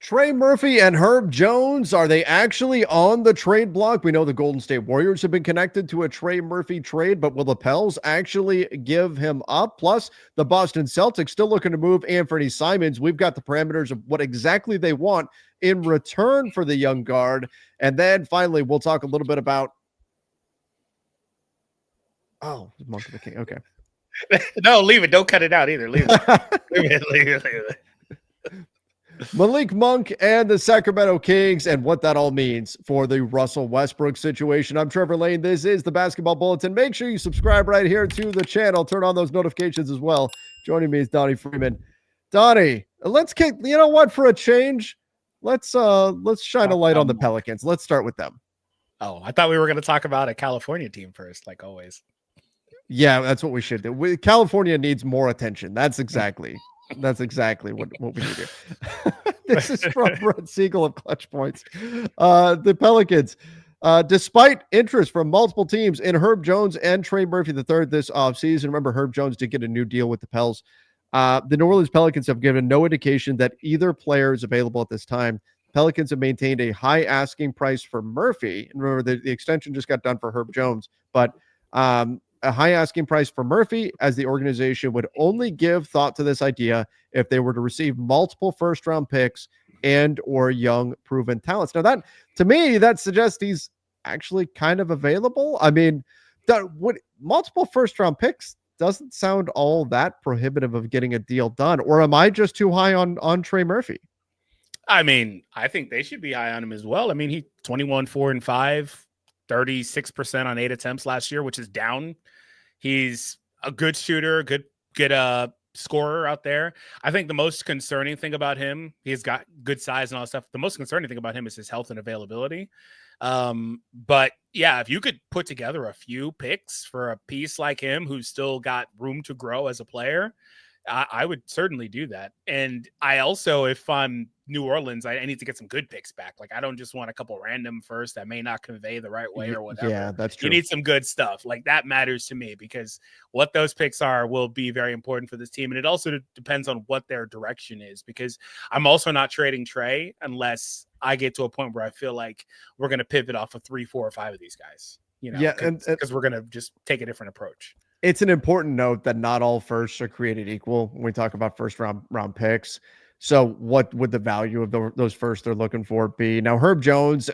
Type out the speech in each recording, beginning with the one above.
Trey Murphy and Herb Jones, are they actually on the trade block? We know the Golden State Warriors have been connected to a Trey Murphy trade, but will the Pels actually give him up? Plus, the Boston Celtics still looking to move Anfernee Simons. We've got the parameters of what exactly they want in return for the young guard. And then finally, we'll talk a little bit about Monk of the King. Okay. No, leave it. Don't cut it out either. Leave it. leave it. Malik Monk and the Sacramento Kings and what that all means for the Russell Westbrook situation. I'm Trevor Lane. This is the Basketball Bulletin. Make sure you subscribe right here to the channel. Turn on those notifications as well. Joining me is Donnie Freeman. Donnie, let's kick, you know what, for a change, let's shine a light on the Pelicans. Let's start with them. Oh, I thought we were going to talk about a California team first, like always. Yeah, that's what we should do. California needs more attention. That's exactly what we need here. This is from Brett Siegel of Clutch Points. The Pelicans, despite interest from multiple teams in Herb Jones and Trey Murphy III this offseason, remember Herb Jones did get a new deal with the Pels. The New Orleans Pelicans have given no indication that either player is available at this time. Pelicans have maintained a high asking price for Murphy. And remember, the extension just got done for Herb Jones, but a high asking price for Murphy, as the organization would only give thought to this idea if they were to receive multiple first-round picks and or young proven talents. Now, that to me, that suggests he's actually kind of available. I mean, multiple first-round picks doesn't sound all that prohibitive of getting a deal done. Or am I just too high on Trey Murphy? I mean, I think they should be high on him as well. I mean, he 21, 4 and 5. 36% on 8 attempts last year, which is down. He's a good shooter, good scorer out there. I think the most concerning thing about him, he's got good size and all that stuff. The most concerning thing about him is his health and availability. But yeah, if you could put together a few picks for a piece like him, who's still got room to grow as a player, I would certainly do that. And I also, if I'm New Orleans, I need to get some good picks back. Like, I don't just want a couple random first that may not convey the right way or whatever. Yeah, that's true. You need some good stuff. Like, that matters to me, because what those picks are will be very important for this team. And it also depends on what their direction is, because I'm also not trading Trey unless I get to a point where I feel like we're going to pivot off of 3, 4, or 5 of these guys, you know, because we're going to just take a different approach. It's an important note that not all firsts are created equal when we talk about first round picks. So what would the value of those firsts they're looking for be? Now, Herb Jones,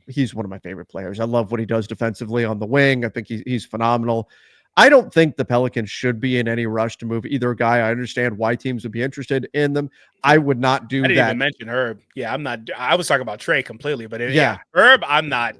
he's one of my favorite players. I love what he does defensively on the wing. I think he's phenomenal. I don't think the Pelicans should be in any rush to move either guy. I understand why teams would be interested in them. I would not do that. I didn't even mention Herb. Yeah, I'm not. I was talking about Trey completely, but Herb, I'm not.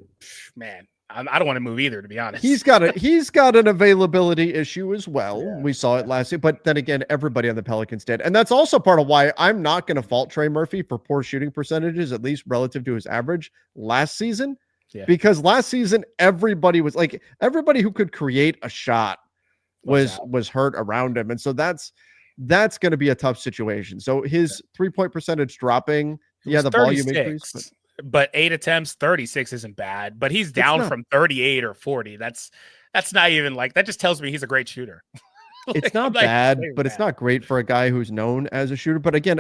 Man, I don't want to move either, to be honest. He's got an availability issue as well. Yeah, we saw it last year, but then again, everybody on the Pelicans did. And that's also part of why I'm not going to fault Trey Murphy for poor shooting percentages, at least relative to his average last season. Yeah. Because last season, everybody who could create a shot was hurt around him. And so that's going to be a tough situation. So his 3-point percentage dropping, the volume increase. But 8 attempts, 36 isn't bad. But he's down from 38 or 40. That's not even like, that just tells me he's a great shooter. It's not bad, but it's not great for a guy who's known as a shooter. But again,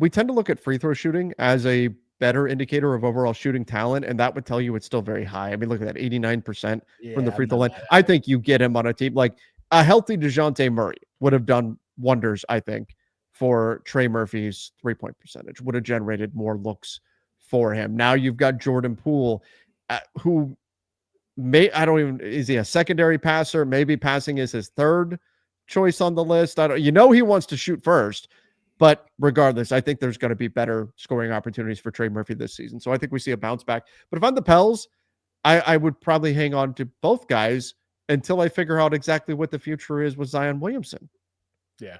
we tend to look at free throw shooting as a better indicator of overall shooting talent, and that would tell you it's still very high. I mean, look at that, 89% from the free throw line. I think you get him on a team like a healthy DeJounte Murray would have done wonders, I think, for Trey Murphy's 3-point percentage, would have generated more looks for him. Now you've got Jordan Poole, who is he a secondary passer? Maybe passing is his third choice on the list. He wants to shoot first, but regardless, I think there's going to be better scoring opportunities for Trey Murphy this season. So I think we see a bounce back. But if I'm the Pels, I would probably hang on to both guys until I figure out exactly what the future is with Zion Williamson. Yeah,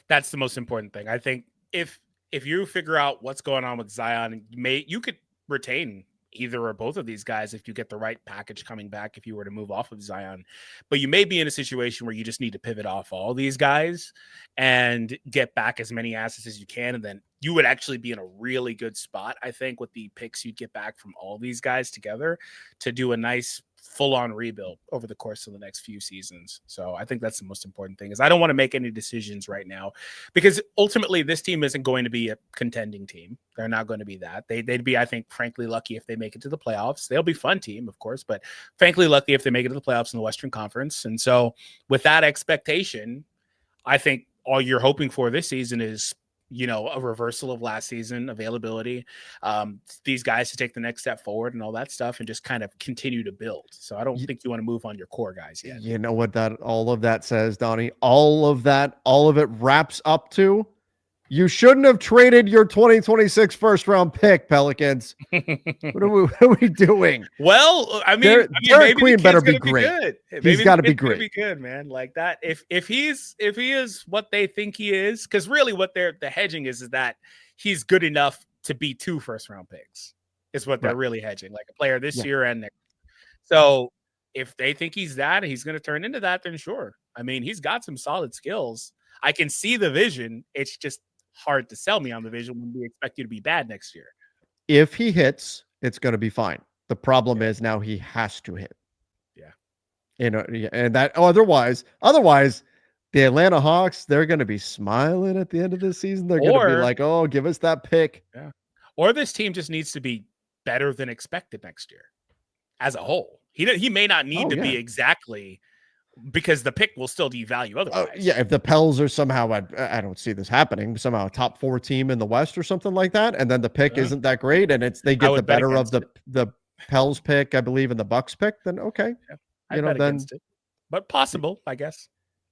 that's the most important thing. I think if you figure out what's going on with Zion, you could retain either or both of these guys if you get the right package coming back, if you were to move off of Zion. But you may be in a situation where you just need to pivot off all these guys and get back as many assets as you can. And then you would actually be in a really good spot, I think, with the picks you'd get back from all these guys together to do a nice full-on rebuild over the course of the next few seasons. So I think that's the most important thing, is I don't want to make any decisions right now, because ultimately this team isn't going to be a contending team. They're not going to be that. They'd be, I think, frankly, lucky if they make it to the playoffs. They'll be a fun team, of course, but frankly, lucky if they make it to the playoffs in the Western Conference. And so with that expectation, I think all you're hoping for this season is, a reversal of last season availability, these guys to take the next step forward and all that stuff, and just kind of continue to build. So I don't think you want to move on your core guys yet. You know what all of that says, Donnie? All of it wraps up to, you shouldn't have traded your 2026 first round pick, Pelicans. What are we doing? Well, Derek maybe Queen better be great. He's got to be great. Be good, man. Like that. If he is what they think he is, because really what the hedging is that he's good enough to be 2 first round picks. Is what they're really hedging, like a player this year and next. So if they think he's that and he's going to turn into that, then sure. He's got some solid skills. I can see the vision. It's just hard to sell me on the vision when we expect you to be bad next year. If he hits, it's going to be fine. The problem is now he has to hit. Yeah. And that otherwise the Atlanta Hawks, they're going to be smiling at the end of this season. They're going to be like, "Oh, give us that pick." Yeah. Or this team just needs to be better than expected next year as a whole. He may not need to be exactly, because the pick will still devalue otherwise. If the Pels are somehow, I don't see this happening, somehow a top 4 team in the West or something like that, and then the pick isn't that great, and they get the better of the Pels pick, I believe, and the Bucks pick, then okay. Yeah, then it. But possible, I guess.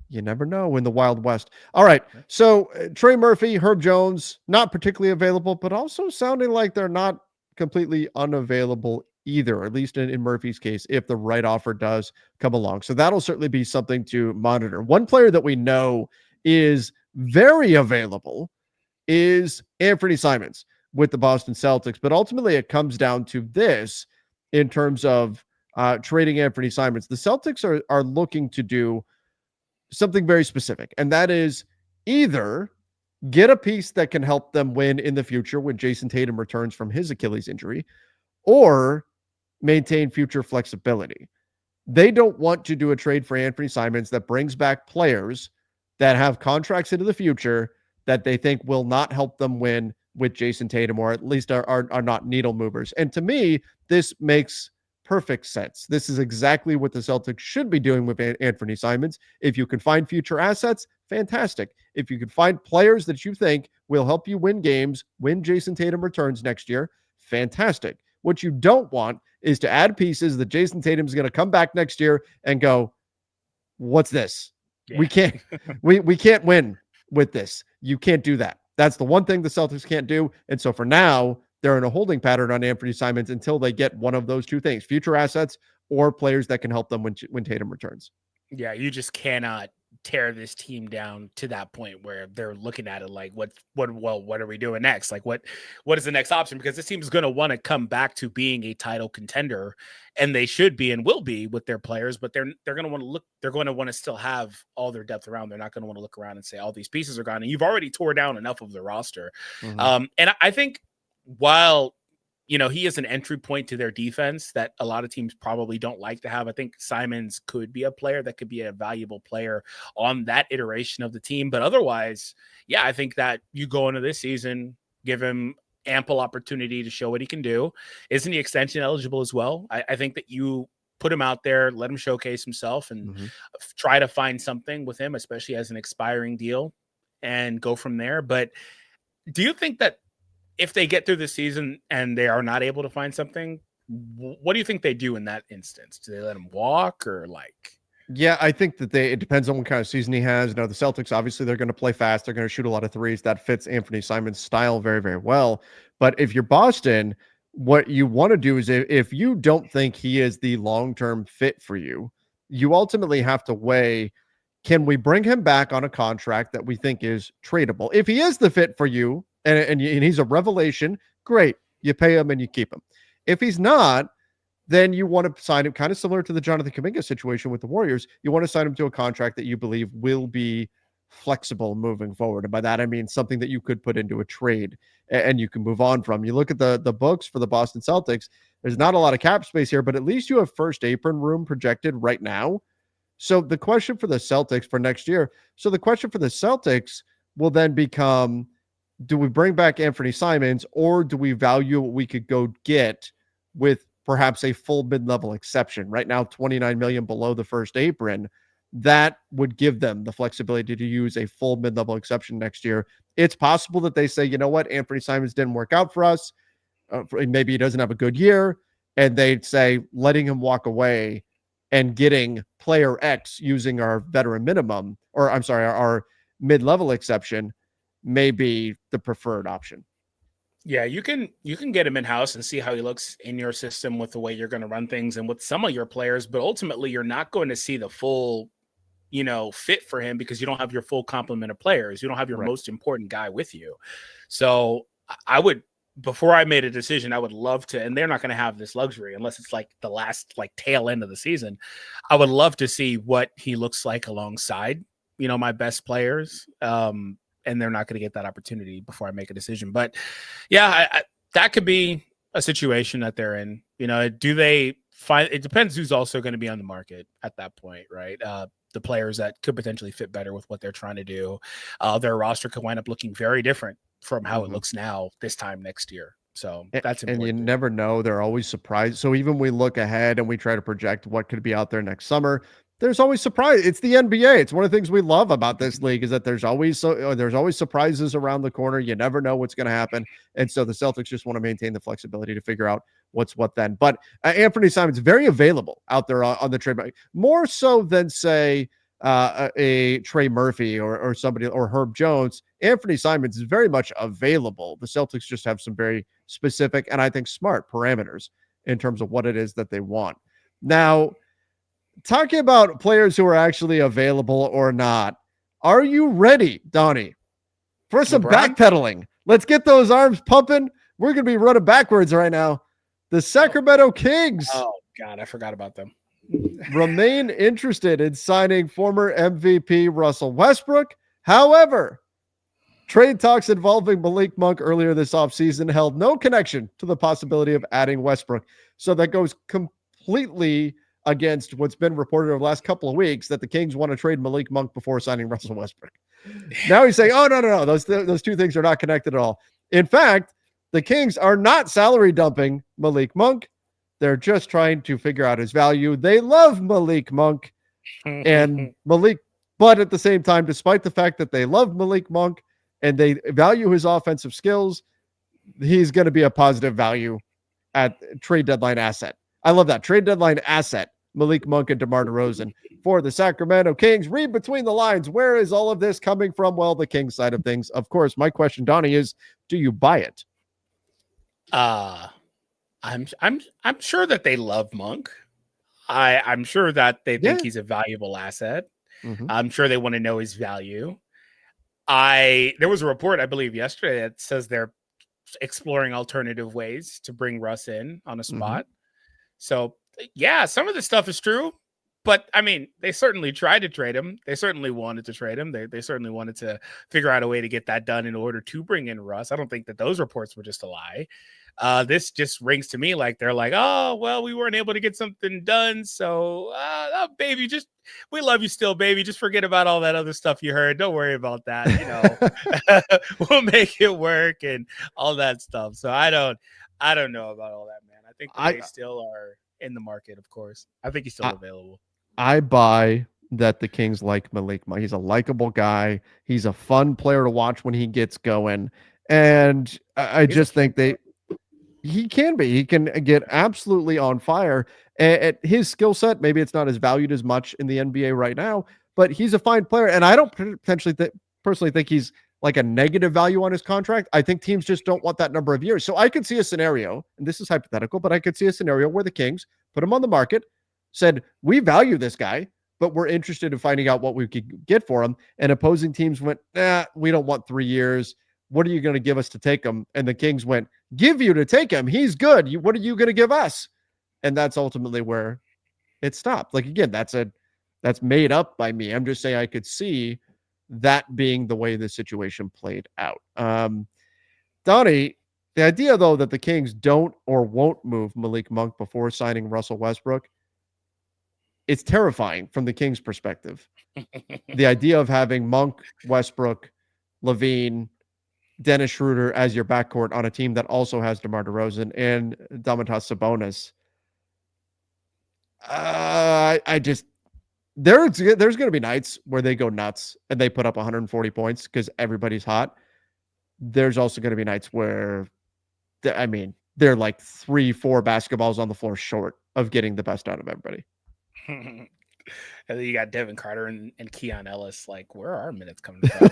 You never know in the Wild West. All right, so Trey Murphy, Herb Jones, not particularly available, but also sounding like they're not completely unavailable either, at least in Murphy's case, if the right offer does come along. So that'll certainly be something to monitor. One player that we know is very available is Anfernee Simons with the Boston Celtics. But ultimately, it comes down to this in terms of trading Anfernee Simons. The Celtics are looking to do something very specific, and that is either get a piece that can help them win in the future when Jason Tatum returns from his Achilles injury, or maintain future flexibility. They don't want to do a trade for Anfernee Simons that brings back players that have contracts into the future that they think will not help them win with Jason Tatum, or at least are not needle movers. And to me, this makes perfect sense. This is exactly what the Celtics should be doing with Anfernee Simons. If you can find future assets, fantastic. If you can find players that you think will help you win games when Jason Tatum returns next year, fantastic. What you don't want is to add pieces that Jason Tatum's going to come back next year and go, "What's this? Yeah. We can't we can't win with this." You can't do that. That's the one thing the Celtics can't do. And so for now, they're in a holding pattern on Anfernee Simons until they get one of those two things: future assets or players that can help them when Tatum returns. Yeah, you just cannot tear this team down to that point where they're looking at it like, what are we doing next? Like, what is the next option? Because this team is going to want to come back to being a title contender, and they should be and will be with their players, but they're going to want to look, they're going to want to still have all their depth around. They're not going to want to look around and say all these pieces are gone, and you've already tore down enough of the roster. Mm-hmm. And I think while he is an entry point to their defense that a lot of teams probably don't like to have, I think Simons could be a player that could be a valuable player on that iteration of the team. But otherwise, yeah, I think that you go into this season, give him ample opportunity to show what he can do. Isn't he extension eligible as well? I think that you put him out there, let him showcase himself, and try to find something with him, especially as an expiring deal, and go from there. But do you think that if they get through the season and they are not able to find something, what do you think they do in that instance? Do they let him walk, or like? Yeah, I think that it depends on what kind of season he has. The Celtics, obviously, they're going to play fast. They're going to shoot a lot of threes. That fits Anfernee Simons' style very, very well. But if you're Boston, what you want to do is, if you don't think he is the long-term fit for you, you ultimately have to weigh, can we bring him back on a contract that we think is tradable? If he is the fit for you, and he's a revelation, great. You pay him and you keep him. If he's not, then you want to sign him, kind of similar to the Jonathan Kuminga situation with the Warriors. You want to sign him to a contract that you believe will be flexible moving forward. And by that, I mean something that you could put into a trade and you can move on from. You look at the books for the Boston Celtics, there's not a lot of cap space here, but at least you have first apron room projected right now. So the question for the Celtics for next year, will then become, do we bring back Anfernee Simons, or do we value what we could go get with perhaps a full mid-level exception? Right now, $29 million below the first apron. That would give them the flexibility to use a full mid-level exception next year. It's possible that they say, you know what, Anfernee Simons didn't work out for us. Maybe he doesn't have a good year. And they'd say letting him walk away and getting player X using our veteran minimum, or I'm sorry, our mid-level exception may be the preferred option. Yeah, you can get him in-house and see how he looks in your system with the way you're going to run things and with some of your players, but ultimately you're not going to see the full, fit for him because you don't have your full complement of players. You don't have your most important guy with you. So I would, before I made a decision, I would love to, and they're not going to have this luxury unless it's like the last tail end of the season. I would love to see what he looks like alongside, my best players. And they're not going to get that opportunity before I make a decision. But yeah, that could be a situation that they're in. Do they find, it depends who's also going to be on the market at that point, right? The players that could potentially fit better with what they're trying to do. Their roster could wind up looking very different from how it looks now this time next year. So that's important. And you never know. They're always surprised. So even we look ahead and we try to project what could be out there next summer, there's always surprise. It's the NBA. It's one of the things we love about this league is that there's always surprises around the corner. You never know what's going to happen. And so the Celtics just want to maintain the flexibility to figure out what's what then. But Anfernee Simons very available out there on the trade market, more so than say a Trey Murphy or somebody or Herb Jones. Anfernee Simons is very much available. The Celtics just have some very specific and I think smart parameters in terms of what it is that they want. Now, talking about players who are actually available or not, are you ready, Donnie, for some backpedaling? Let's get those arms pumping. We're going to be running backwards right now. The Sacramento Kings. Oh, God, I forgot about them. Remain interested in signing former MVP Russell Westbrook. However, trade talks involving Malik Monk earlier this offseason held no connection to the possibility of adding Westbrook. So that goes completely against what's been reported over the last couple of weeks that the Kings want to trade Malik Monk before signing Russell Westbrook. Now he's saying, oh, no. Those two things are not connected at all. In fact, the Kings are not salary dumping Malik Monk. They're just trying to figure out his value. They love Malik Monk and Malik, but at the same time, despite the fact that they love Malik Monk and they value his offensive skills, he's going to be a positive value at trade deadline asset. I love that. Trade deadline asset, Malik Monk and DeMar DeRozan for the Sacramento Kings. Read between the lines. Where is all of this coming from? Well, the Kings side of things. Of course, my question, Donnie, is do you buy it? I'm sure that they love Monk. I'm sure that they think he's a valuable asset. Mm-hmm. I'm sure they want to know his value. There was a report, I believe, yesterday that says they're exploring alternative ways to bring Russ in on a spot. Mm-hmm. So, yeah, some of the stuff is true, but I mean, they certainly tried to trade him. They certainly wanted to trade him. They certainly wanted to figure out a way to get that done in order to bring in Russ. I don't think that those reports were just a lie. This just rings to me like they're like, oh, well, we weren't able to get something done. So, baby, we love you still, baby. Just forget about all that other stuff you heard. Don't worry about that. We'll make it work and all that stuff. So I don't know about all that, man. I think they still are in the market, of course. I think he's still available. I buy that the Kings like Malik Monk. He's a likable guy. He's a fun player to watch when he gets going. And I just think he can be. He can get absolutely on fire. At his skill set, maybe it's not as valued as much in the NBA right now, but he's a fine player. And I don't personally think he's like a negative value on his contract. I think teams just don't want that number of years. So I could see a scenario, and this is hypothetical, but I could see a scenario where the Kings put him on the market, said, we value this guy, but we're interested in finding out what we could get for him. And opposing teams went, we don't want 3 years. What are you going to give us to take him? And the Kings went, give you to take him. He's good. What are you going to give us? And that's ultimately where it stopped. Like, again, that's made up by me. I'm just saying I could see that being the way the situation played out. Donnie, the idea, though, that the Kings don't or won't move Malik Monk before signing Russell Westbrook, it's terrifying from the Kings' perspective. The idea of having Monk, Westbrook, Levine, Dennis Schroeder as your backcourt on a team that also has DeMar DeRozan and Domantas Sabonis. I just there's going to be nights where they go nuts and they put up 140 points because everybody's hot. There's also going to be nights where, they're like 3-4 basketballs on the floor short of getting the best out of everybody. And then you got Devin Carter and Keon Ellis. Like, where are our minutes coming from?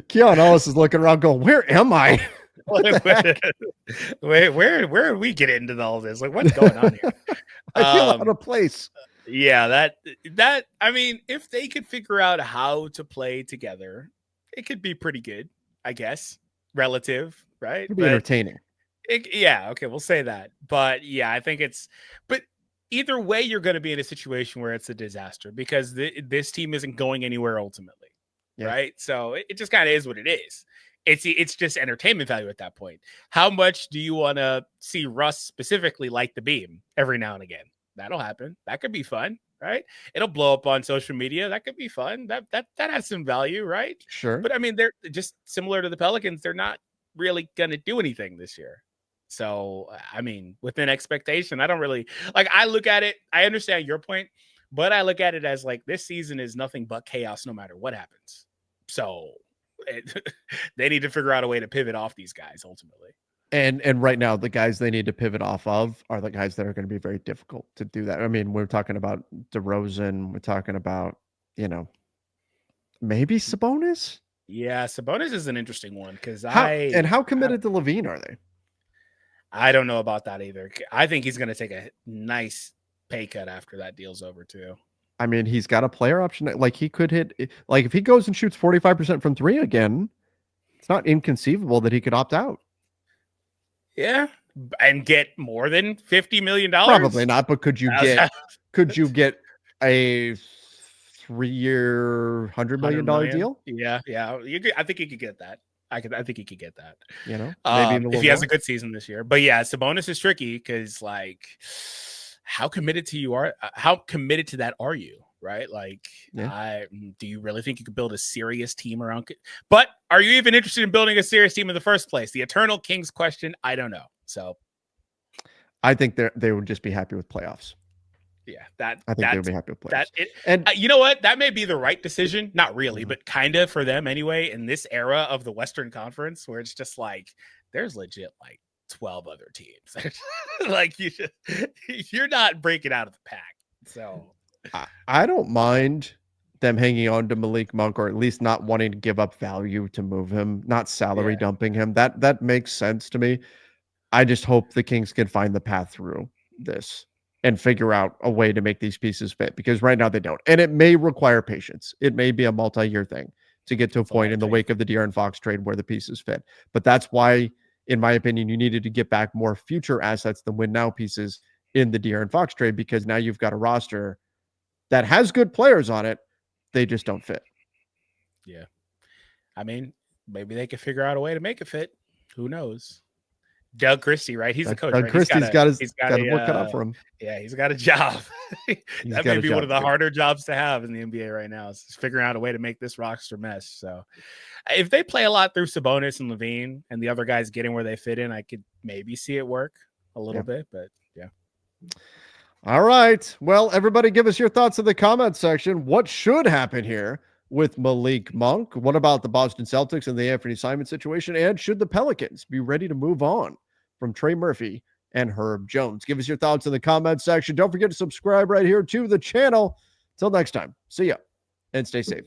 Keon Ellis is looking around going, where am I? Where we get into all this? Like, what's going on here? I feel out of place. Yeah, if they could figure out how to play together, it could be pretty good, I guess. Relative, right? It'd be entertaining. Okay, we'll say that. But yeah, I think but either way, you're going to be in a situation where it's a disaster because this team isn't going anywhere ultimately, right? So it just kind of is what it is. It's just entertainment value at that point. How much do you want to see Russ specifically light the beam every now and again? That'll happen. That could be fun, right? It'll blow up on social media. That could be fun. That has some value, right? Sure. But they're just similar to the Pelicans. They're not really going to do anything this year. So, within expectation, I don't really I look at it. I understand your point, but I look at it as like this season is nothing but chaos no matter what happens. So they need to figure out a way to pivot off these guys ultimately. And right now, the guys they need to pivot off of are the guys that are going to be very difficult to do that. We're talking about DeRozan. We're talking about, maybe Sabonis. Yeah, Sabonis is an interesting one because how committed to Levine are they? I don't know about that either. I think he's going to take a nice pay cut after that deal's over too. He's got a player option. Like he could hit, like if he goes and shoots 45% from 3 again, it's not inconceivable that he could opt out. Yeah, and get more than $50 million. Probably not, but could you get a 3-year, $100 million deal? Yeah. I think you could get that. I think he could get that. Maybe if he has a good season this year. But yeah, Sabonis is tricky because how committed to that are you? Right? Do you really think you could build a serious team around? But are you even interested in building a serious team in the first place? The eternal Kings question. I don't know. So I think they would just be happy with playoffs. Yeah, I think they would be happy with playoffs. And you know what? That may be the right decision. Not really, but kind of for them anyway. In this era of the Western Conference, where it's just there's legit 12 other teams. You're not breaking out of the pack. So I don't mind them hanging on to Malik Monk, or at least not wanting to give up value to move him, not salary dumping him. That makes sense to me. I just hope the Kings can find the path through this and figure out a way to make these pieces fit, because right now they don't. And it may require patience. It may be a multi-year thing to get to a point in the wake of the De'Aaron Fox trade where the pieces fit. But that's why, in my opinion, you needed to get back more future assets than win now pieces in the De'Aaron Fox trade, because now you've got a roster that has good players on it. They just don't fit. Yeah. Maybe they could figure out a way to make it fit. Who knows? Doug Christie, right? He's the coach. Doug right? Christie's got a work cut out for him. Yeah, he's got a job. That may be one of the harder jobs to have in the NBA right now. Is figuring out a way to make this roster mesh. So if they play a lot through Sabonis and Levine and the other guys getting where they fit in, I could maybe see it work a little bit, but yeah. All right. Well, everybody give us your thoughts in the comment section. What should happen here with Malik Monk? What about the Boston Celtics and the Anfernee Simons situation? And should the Pelicans be ready to move on from Trey Murphy and Herb Jones? Give us your thoughts in the comment section. Don't forget to subscribe right here to the channel. Till next time, see ya and stay safe.